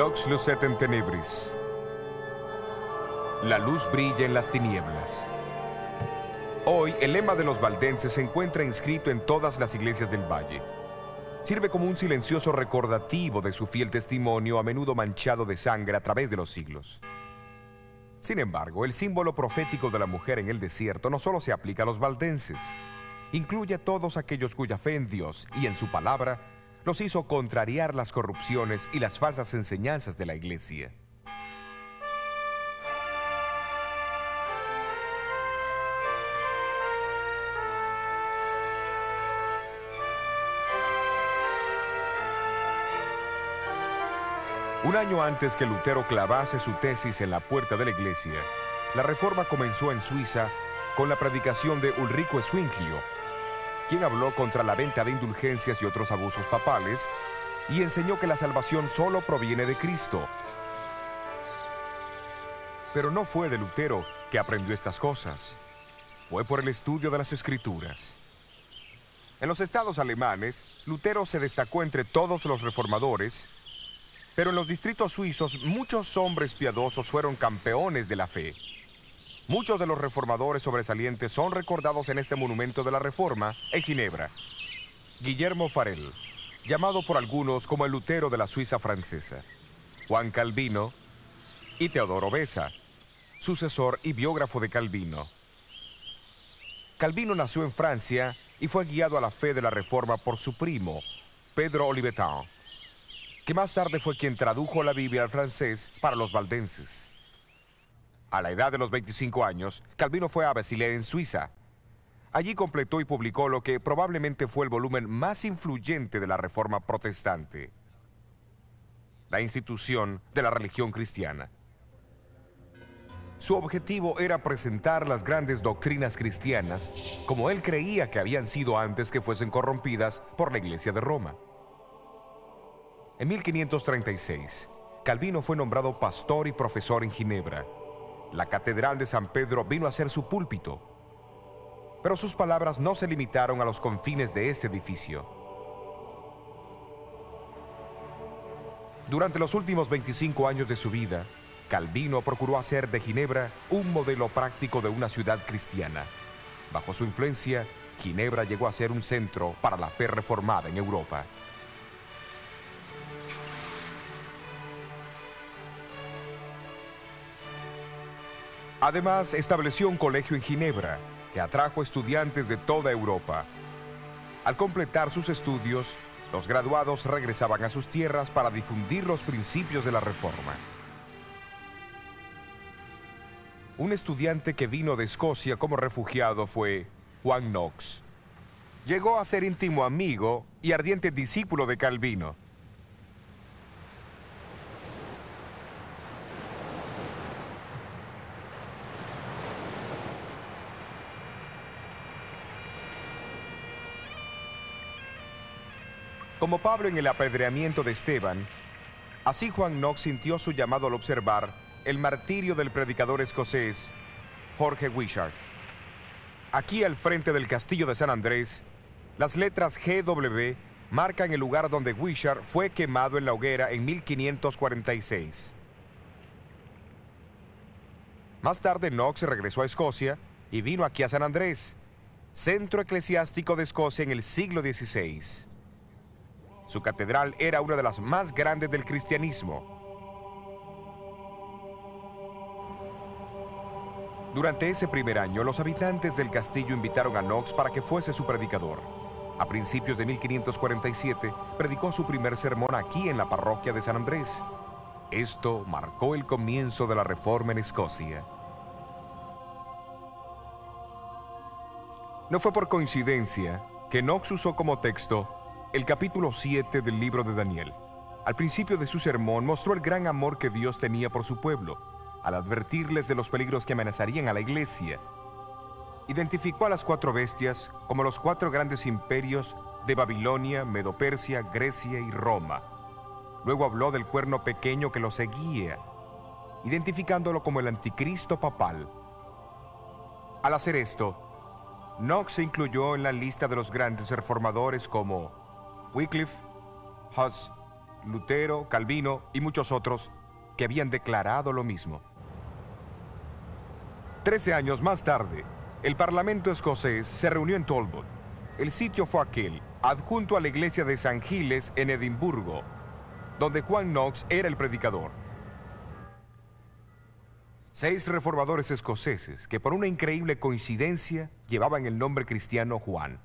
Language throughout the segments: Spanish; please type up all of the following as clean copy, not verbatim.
Lux lucet in tenebris. La luz brilla en las tinieblas. Hoy, el lema de los valdenses se encuentra inscrito en todas las iglesias del valle. Sirve como un silencioso recordativo de su fiel testimonio, a menudo manchado de sangre a través de los siglos. Sin embargo, el símbolo profético de la mujer en el desierto no solo se aplica a los valdenses, incluye a todos aquellos cuya fe en Dios y en su palabra los hizo contrariar las corrupciones y las falsas enseñanzas de la iglesia. Un año antes que Lutero clavase su tesis en la puerta de la iglesia, la Reforma comenzó en Suiza con la predicación de Ulrico Zwinglio, quien habló contra la venta de indulgencias y otros abusos papales y enseñó que la salvación solo proviene de Cristo. Pero no fue de Lutero que aprendió estas cosas, fue por el estudio de las Escrituras. En los estados alemanes, Lutero se destacó entre todos los reformadores, pero en los distritos suizos muchos hombres piadosos fueron campeones de la fe. Muchos de los reformadores sobresalientes son recordados en este monumento de la Reforma en Ginebra. Guillermo Farel, llamado por algunos como el Lutero de la Suiza francesa. Juan Calvino y Teodoro Beza, sucesor y biógrafo de Calvino. Calvino nació en Francia y fue guiado a la fe de la Reforma por su primo, Pedro Olivetan, que más tarde fue quien tradujo la Biblia al francés para los valdenses. A la edad de los 25 años, Calvino fue a Basilea, en Suiza. Allí completó y publicó lo que probablemente fue el volumen más influyente de la Reforma protestante, la institución de la religión cristiana. Su objetivo era presentar las grandes doctrinas cristianas como él creía que habían sido antes que fuesen corrompidas por la Iglesia de Roma. En 1536, Calvino fue nombrado pastor y profesor en Ginebra. La Catedral de San Pedro vino a ser su púlpito. Pero sus palabras no se limitaron a los confines de este edificio. Durante los últimos 25 años de su vida, Calvino procuró hacer de Ginebra un modelo práctico de una ciudad cristiana. Bajo su influencia, Ginebra llegó a ser un centro para la fe reformada en Europa. Además, estableció un colegio en Ginebra que atrajo estudiantes de toda Europa. Al completar sus estudios, los graduados regresaban a sus tierras para difundir los principios de la Reforma. Un estudiante que vino de Escocia como refugiado fue Juan Knox. Llegó a ser íntimo amigo y ardiente discípulo de Calvino. Como Pablo en el apedreamiento de Esteban, así Juan Knox sintió su llamado al observar el martirio del predicador escocés George Wishart. Aquí al frente del castillo de San Andrés, las letras GW marcan el lugar donde Wishart fue quemado en la hoguera en 1546. Más tarde Knox regresó a Escocia y vino aquí a San Andrés, centro eclesiástico de Escocia en el siglo XVI. Su catedral era una de las más grandes del cristianismo. Durante ese primer año, los habitantes del castillo invitaron a Knox para que fuese su predicador. A principios de 1547, predicó su primer sermón aquí en la parroquia de San Andrés. Esto marcó el comienzo de la Reforma en Escocia. No fue por coincidencia que Knox usó como texto el capítulo 7 del libro de Daniel. Al principio de su sermón mostró el gran amor que Dios tenía por su pueblo, al advertirles de los peligros que amenazarían a la iglesia. Identificó a las 4 bestias como los 4 grandes imperios de Babilonia, Medo-Persia, Grecia y Roma. Luego habló del cuerno pequeño que lo seguía, identificándolo como el anticristo papal. Al hacer esto, Knox se incluyó en la lista de los grandes reformadores como Wycliffe, Huss, Lutero, Calvino y muchos otros que habían declarado lo mismo. 13 años más tarde, el Parlamento escocés se reunió en Talbot. El sitio fue aquel, adjunto a la iglesia de San Giles en Edimburgo, donde Juan Knox era el predicador. 6 reformadores escoceses, que por una increíble coincidencia llevaban el nombre cristiano Juan,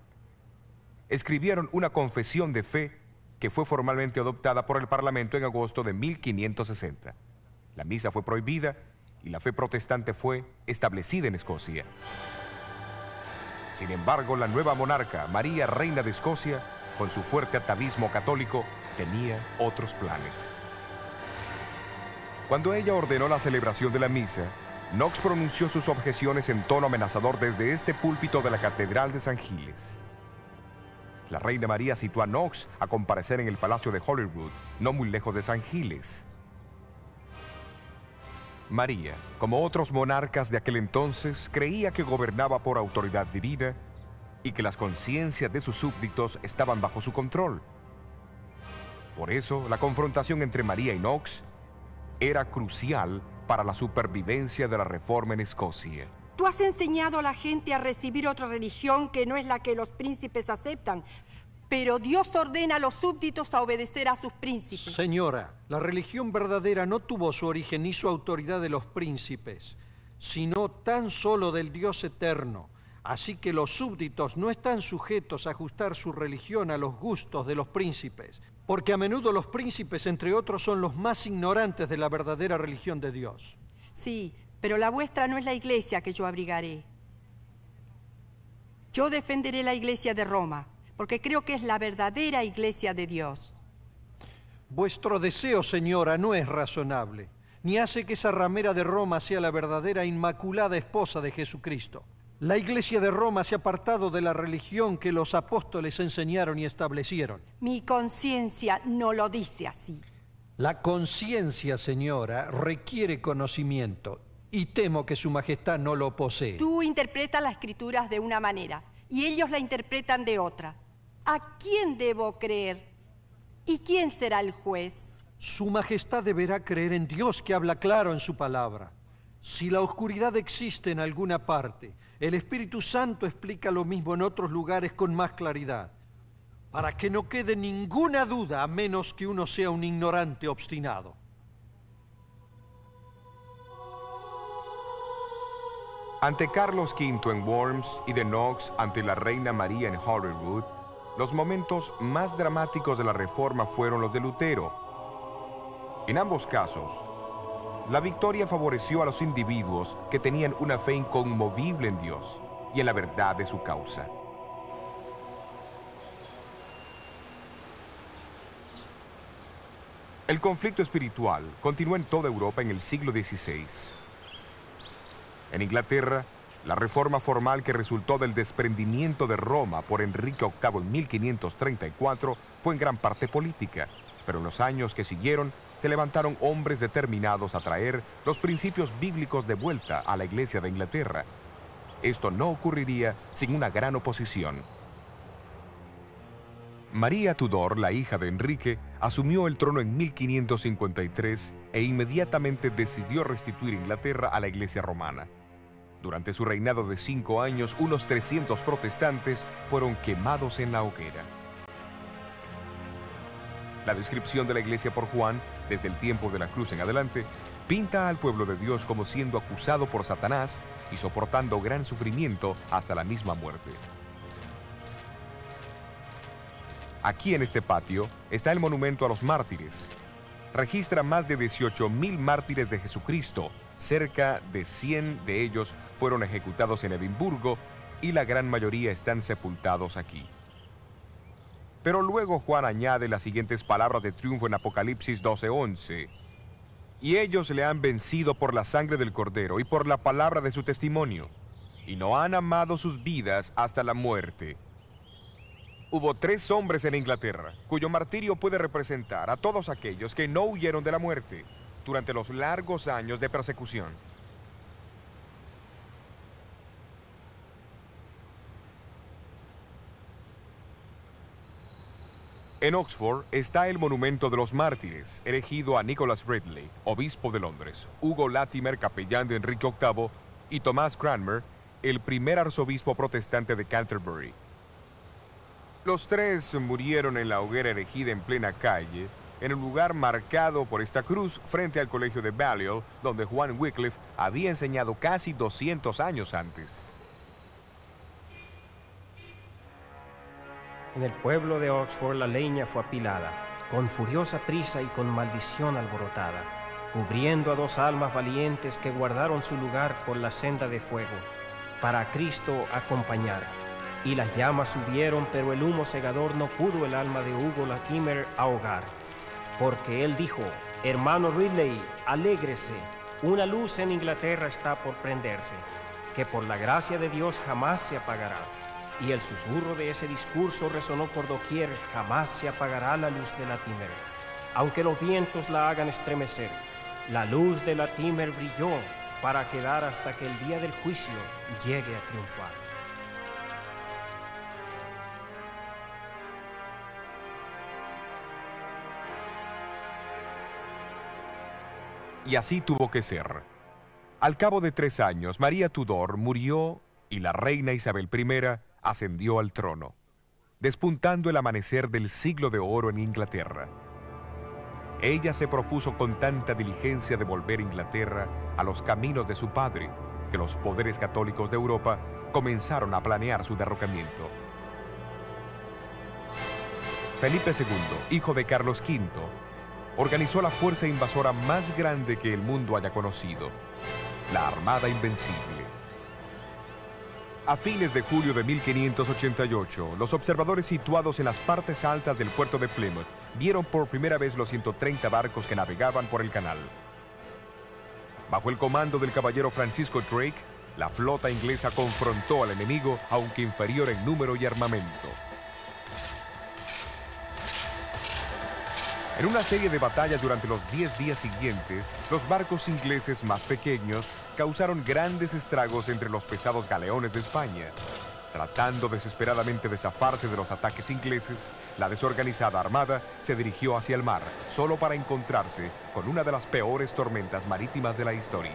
escribieron una confesión de fe que fue formalmente adoptada por el Parlamento en agosto de 1560. La misa fue prohibida y la fe protestante fue establecida en Escocia. Sin embargo, la nueva monarca, María, reina de Escocia, con su fuerte atavismo católico, tenía otros planes. Cuando ella ordenó la celebración de la misa, Knox pronunció sus objeciones en tono amenazador desde este púlpito de la Catedral de San Giles. La reina María citó a Knox a comparecer en el Palacio de Holyrood, no muy lejos de San Giles. María, como otros monarcas de aquel entonces, creía que gobernaba por autoridad divina y que las conciencias de sus súbditos estaban bajo su control. Por eso, la confrontación entre María y Knox era crucial para la supervivencia de la reforma en Escocia. Tú has enseñado a la gente a recibir otra religión que no es la que los príncipes aceptan, pero Dios ordena a los súbditos a obedecer a sus príncipes. Señora, la religión verdadera no tuvo su origen ni su autoridad de los príncipes, sino tan solo del Dios eterno. Así que los súbditos no están sujetos a ajustar su religión a los gustos de los príncipes, porque a menudo los príncipes, entre otros, son los más ignorantes de la verdadera religión de Dios. Sí, pero la vuestra no es la iglesia que yo abrigaré. Yo defenderé la iglesia de Roma, porque creo que es la verdadera iglesia de Dios. Vuestro deseo, señora, no es razonable, ni hace que esa ramera de Roma sea la verdadera inmaculada esposa de Jesucristo. La iglesia de Roma se ha apartado de la religión que los apóstoles enseñaron y establecieron. Mi conciencia no lo dice así. La conciencia, señora, requiere conocimiento, y temo que su majestad no lo posee. Tú interpretas las escrituras de una manera, y ellos la interpretan de otra. ¿A quién debo creer? ¿Y quién será el juez? Su majestad deberá creer en Dios, que habla claro en su palabra. Si la oscuridad existe en alguna parte, el Espíritu Santo explica lo mismo en otros lugares con más claridad, para que no quede ninguna duda, a menos que uno sea un ignorante obstinado. Ante Carlos V en Worms y de Knox ante la reina María en Holyrood, los momentos más dramáticos de la reforma fueron los de Lutero. En ambos casos, la victoria favoreció a los individuos que tenían una fe inconmovible en Dios y en la verdad de su causa. El conflicto espiritual continuó en toda Europa en el siglo XVI. En Inglaterra, la reforma formal que resultó del desprendimiento de Roma por Enrique VIII en 1534 fue en gran parte política, pero en los años que siguieron se levantaron hombres determinados a traer los principios bíblicos de vuelta a la Iglesia de Inglaterra. Esto no ocurriría sin una gran oposición. María Tudor, la hija de Enrique, asumió el trono en 1553 e inmediatamente decidió restituir Inglaterra a la Iglesia romana. Durante su reinado de 5 años, unos 300 protestantes fueron quemados en la hoguera. La descripción de la Iglesia por Juan, desde el tiempo de la cruz en adelante, pinta al pueblo de Dios como siendo acusado por Satanás y soportando gran sufrimiento hasta la misma muerte. Aquí en este patio está el monumento a los mártires. Registra más de 18,000 mártires de Jesucristo. Cerca de 100 de ellos fueron ejecutados en Edimburgo y la gran mayoría están sepultados aquí. Pero luego Juan añade las siguientes palabras de triunfo en Apocalipsis 12:11. Y ellos le han vencido por la sangre del Cordero y por la palabra de su testimonio, y no han amado sus vidas hasta la muerte. Hubo 3 hombres en Inglaterra, cuyo martirio puede representar a todos aquellos que no huyeron de la muerte durante los largos años de persecución. En Oxford está el monumento de los mártires, erigido a Nicholas Ridley, obispo de Londres, Hugo Latimer, capellán de Enrique VIII, y Thomas Cranmer, el primer arzobispo protestante de Canterbury. Los tres murieron en la hoguera erigida en plena calle, en el lugar marcado por esta cruz frente al colegio de Balliol, donde Juan Wycliffe había enseñado casi 200 años antes. En el pueblo de Oxford la leña fue apilada, con furiosa prisa y con maldición alborotada, cubriendo a 2 almas valientes que guardaron su lugar por la senda de fuego, para a Cristo acompañar. Y las llamas subieron, pero el humo cegador no pudo el alma de Hugo Latimer ahogar, porque él dijo: hermano Ridley, alégrese, una luz en Inglaterra está por prenderse, que por la gracia de Dios jamás se apagará. Y el susurro de ese discurso resonó por doquier: jamás se apagará la luz de Latimer, aunque los vientos la hagan estremecer. La luz de Latimer brilló para quedar hasta que el día del juicio llegue a triunfar. Y así tuvo que ser. Al cabo de 3 años, María Tudor murió y la reina Isabel I ascendió al trono, despuntando el amanecer del siglo de oro en Inglaterra. Ella se propuso con tanta diligencia devolver Inglaterra a los caminos de su padre, que los poderes católicos de Europa comenzaron a planear su derrocamiento. Felipe II, hijo de Carlos V, organizó la fuerza invasora más grande que el mundo haya conocido, la Armada Invencible. A fines de julio de 1588, los observadores situados en las partes altas del puerto de Plymouth vieron por primera vez los 130 barcos que navegaban por el canal. Bajo el comando del caballero Francisco Drake, la flota inglesa confrontó al enemigo, aunque inferior en número y armamento. En una serie de batallas durante los 10 días siguientes, los barcos ingleses más pequeños causaron grandes estragos entre los pesados galeones de España. Tratando desesperadamente de zafarse de los ataques ingleses, la desorganizada armada se dirigió hacia el mar, solo para encontrarse con una de las peores tormentas marítimas de la historia.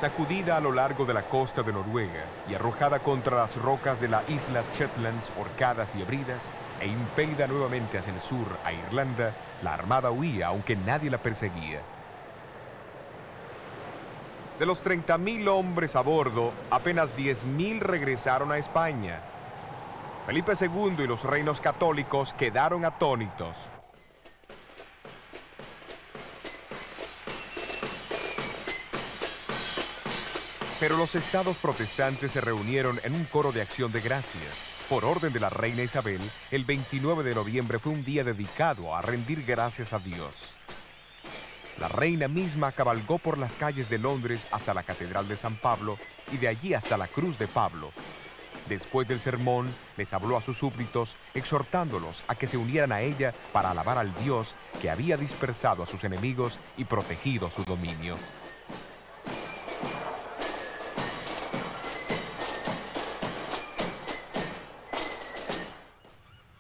Sacudida a lo largo de la costa de Noruega y arrojada contra las rocas de las islas Shetlands, Orcadas y Hebridas, e impelida nuevamente hacia el sur a Irlanda, la armada huía, aunque nadie la perseguía. De los 30.000 hombres a bordo, apenas 10.000 regresaron a España. Felipe II y los reinos católicos quedaron atónitos. Pero los estados protestantes se reunieron en un coro de acción de gracias. Por orden de la reina Isabel, el 29 de noviembre fue un día dedicado a rendir gracias a Dios. La reina misma cabalgó por las calles de Londres hasta la Catedral de San Pablo y de allí hasta la Cruz de Pablo. Después del sermón, les habló a sus súbditos, exhortándolos a que se unieran a ella para alabar al Dios que había dispersado a sus enemigos y protegido su dominio.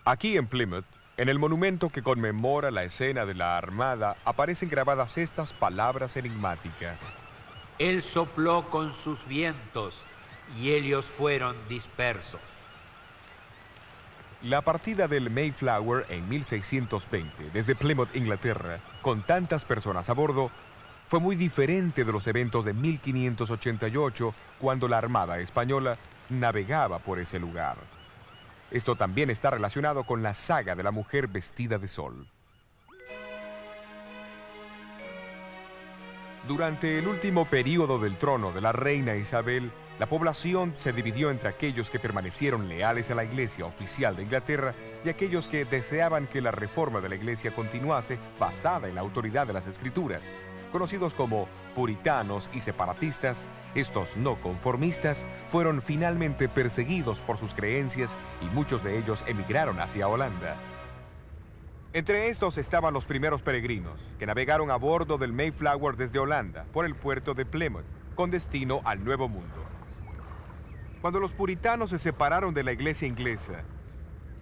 Aquí en Plymouth, en el monumento que conmemora la escena de la Armada, aparecen grabadas estas palabras enigmáticas. Él sopló con sus vientos y ellos fueron dispersos. La partida del Mayflower en 1620, desde Plymouth, Inglaterra, con tantas personas a bordo, fue muy diferente de los eventos de 1588, cuando la Armada española navegaba por ese lugar. Esto también está relacionado con la saga de la mujer vestida de sol. Durante el último período del trono de la reina Isabel, la población se dividió entre aquellos que permanecieron leales a la Iglesia oficial de Inglaterra y aquellos que deseaban que la reforma de la Iglesia continuase basada en la autoridad de las Escrituras. Conocidos como puritanos y separatistas, estos no conformistas fueron finalmente perseguidos por sus creencias y muchos de ellos emigraron hacia Holanda. Entre estos estaban los primeros peregrinos, que navegaron a bordo del Mayflower desde Holanda por el puerto de Plymouth, con destino al Nuevo Mundo. Cuando los puritanos se separaron de la iglesia inglesa,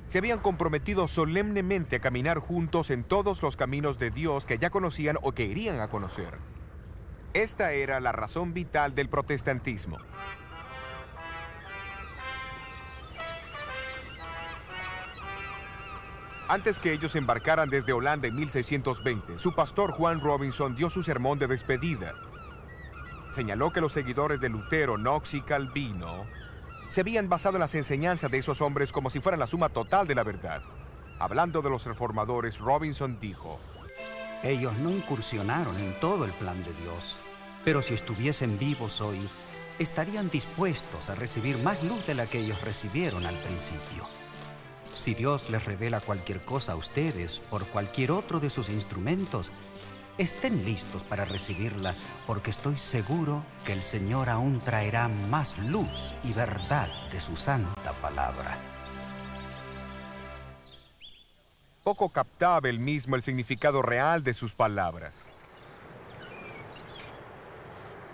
se habían comprometido solemnemente a caminar juntos en todos los caminos de Dios que ya conocían o que irían a conocer. Esta era la razón vital del protestantismo. Antes que ellos embarcaran desde Holanda en 1620, su pastor Juan Robinson dio su sermón de despedida. Señaló que los seguidores de Lutero, Knox y Calvino se habían basado en las enseñanzas de esos hombres como si fueran la suma total de la verdad. Hablando de los reformadores, Robinson dijo: ellos no incursionaron en todo el plan de Dios, pero si estuviesen vivos hoy, estarían dispuestos a recibir más luz de la que ellos recibieron al principio. Si Dios les revela cualquier cosa a ustedes por cualquier otro de sus instrumentos, estén listos para recibirla, porque estoy seguro que el Señor aún traerá más luz y verdad de su santa palabra. Poco captaba él mismo el significado real de sus palabras.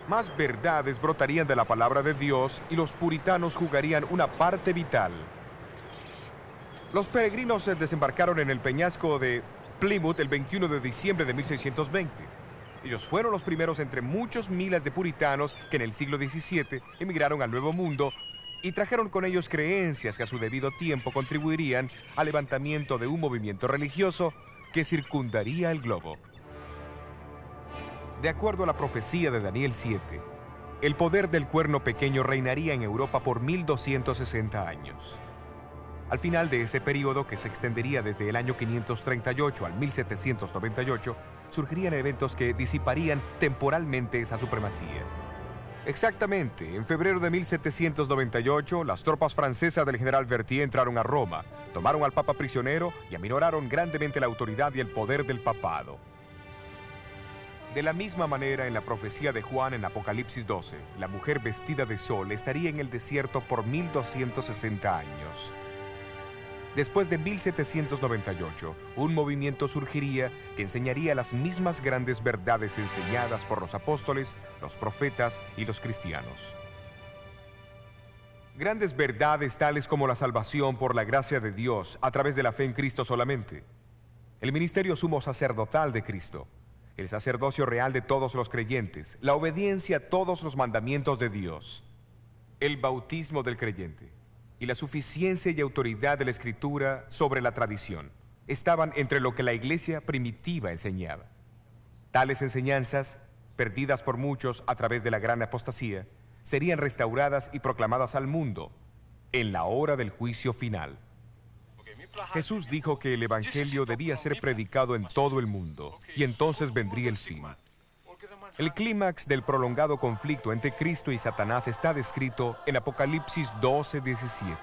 Más verdades brotarían de la palabra de Dios y los puritanos jugarían una parte vital. Los peregrinos desembarcaron en el peñasco de Plymouth el 21 de diciembre de 1620. Ellos fueron los primeros entre muchos miles de puritanos que en el siglo XVII emigraron al Nuevo Mundo y trajeron con ellos creencias que a su debido tiempo contribuirían al levantamiento de un movimiento religioso que circundaría el globo. De acuerdo a la profecía de Daniel 7, el poder del cuerno pequeño reinaría en Europa por 1260 años. Al final de ese periodo, que se extendería desde el año 538 al 1798, surgirían eventos que disiparían temporalmente esa supremacía. Exactamente, en febrero de 1798, las tropas francesas del general Berthier entraron a Roma, tomaron al Papa prisionero y aminoraron grandemente la autoridad y el poder del papado. De la misma manera, en la profecía de Juan en Apocalipsis 12, la mujer vestida de sol estaría en el desierto por 1260 años. Después de 1798, un movimiento surgiría que enseñaría las mismas grandes verdades enseñadas por los apóstoles, los profetas y los cristianos. Grandes verdades tales como la salvación por la gracia de Dios a través de la fe en Cristo solamente, el ministerio sumo sacerdotal de Cristo, el sacerdocio real de todos los creyentes, la obediencia a todos los mandamientos de Dios, el bautismo del creyente y la suficiencia y autoridad de la Escritura sobre la tradición estaban entre lo que la iglesia primitiva enseñaba. Tales enseñanzas, perdidas por muchos a través de la gran apostasía, serían restauradas y proclamadas al mundo en la hora del juicio final. Jesús dijo que el Evangelio debía ser predicado en todo el mundo, y entonces vendría el fin. El clímax del prolongado conflicto entre Cristo y Satanás está descrito en Apocalipsis 12:17.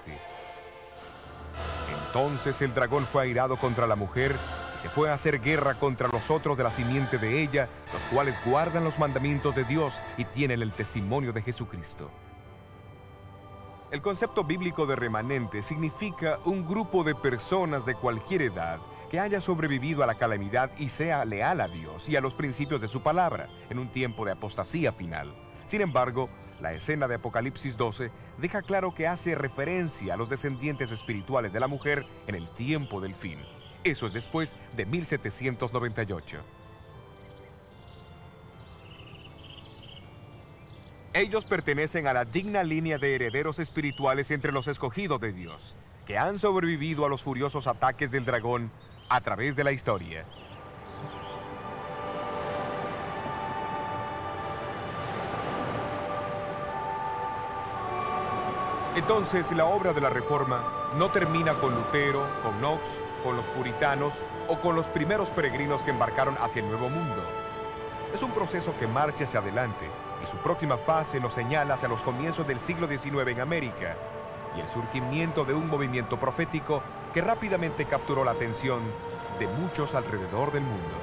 Entonces el dragón fue airado contra la mujer y se fue a hacer guerra contra los otros de la simiente de ella, los cuales guardan los mandamientos de Dios y tienen el testimonio de Jesucristo. El concepto bíblico de remanente significa un grupo de personas de cualquier edad que haya sobrevivido a la calamidad y sea leal a Dios y a los principios de su palabra en un tiempo de apostasía final. Sin embargo, la escena de Apocalipsis 12 deja claro que hace referencia a los descendientes espirituales de la mujer en el tiempo del fin. Eso es después de 1798. Ellos pertenecen a la digna línea de herederos espirituales entre los escogidos de Dios, que han sobrevivido a los furiosos ataques del dragón a través de la historia. Entonces, la obra de la Reforma no termina con Lutero, con Knox, con los puritanos o con los primeros peregrinos que embarcaron hacia el Nuevo Mundo. Es un proceso que marcha hacia adelante y su próxima fase nos señala hacia los comienzos del siglo XIX en América y el surgimiento de un movimiento profético que rápidamente capturó la atención de muchos alrededor del mundo.